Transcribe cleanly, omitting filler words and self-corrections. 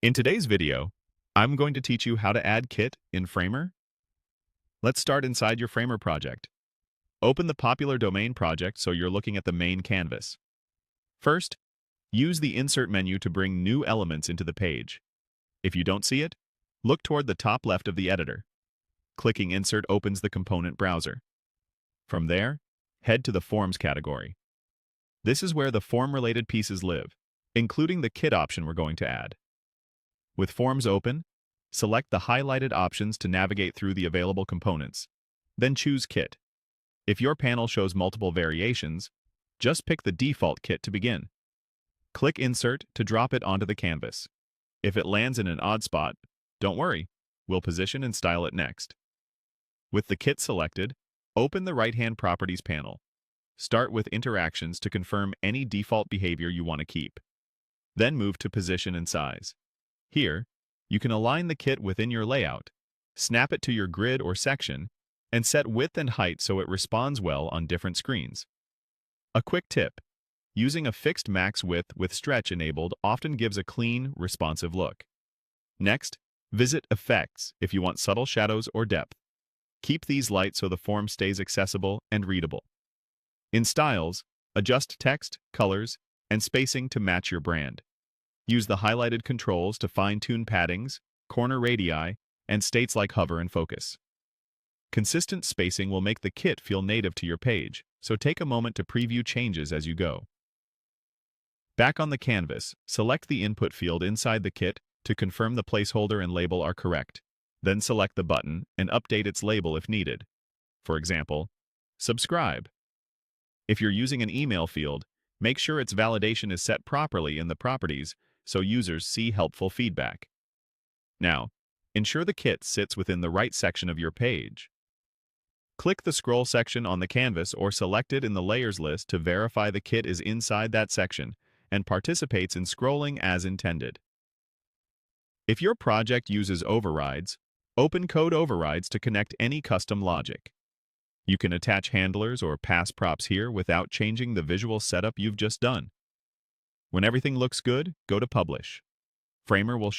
In today's video, I'm going to teach you how to add kit in Framer. Let's start inside your Framer project. Open the popular domain project so you're looking at the main canvas. First, use the Insert menu to bring new elements into the page. If you don't see it, look toward the top left of the editor. Clicking Insert opens the component browser. From there, head to the Forms category. This is where the form-related pieces live, including the kit option we're going to add. With Forms open, select the highlighted options to navigate through the available components. Then choose Kit. If your panel shows multiple variations, just pick the default kit to begin. Click Insert to drop it onto the canvas. If it lands in an odd spot, don't worry, we'll position and style it next. With the kit selected, open the right-hand Properties panel. Start with Interactions to confirm any default behavior you want to keep. Then move to Position and Size. Here, you can align the kit within your layout, snap it to your grid or section, and set width and height so it responds well on different screens. A quick tip: using a fixed max width with stretch enabled often gives a clean, responsive look. Next, visit Effects if you want subtle shadows or depth. Keep these light so the form stays accessible and readable. In Styles, adjust text, colors, and spacing to match your brand. Use the highlighted controls to fine-tune paddings, corner radii, and states like hover and focus. Consistent spacing will make the kit feel native to your page, so take a moment to preview changes as you go. Back on the canvas, select the input field inside the kit to confirm the placeholder and label are correct. Then select the button and update its label if needed. For example, subscribe. If you're using an email field, make sure its validation is set properly in the properties so users see helpful feedback. Now, ensure the kit sits within the right section of your page. Click the scroll section on the canvas or select it in the layers list to verify the kit is inside that section and participates in scrolling as intended. If your project uses overrides, open code overrides to connect any custom logic. You can attach handlers or pass props here without changing the visual setup you've just done. When everything looks good, go to Publish. Framer will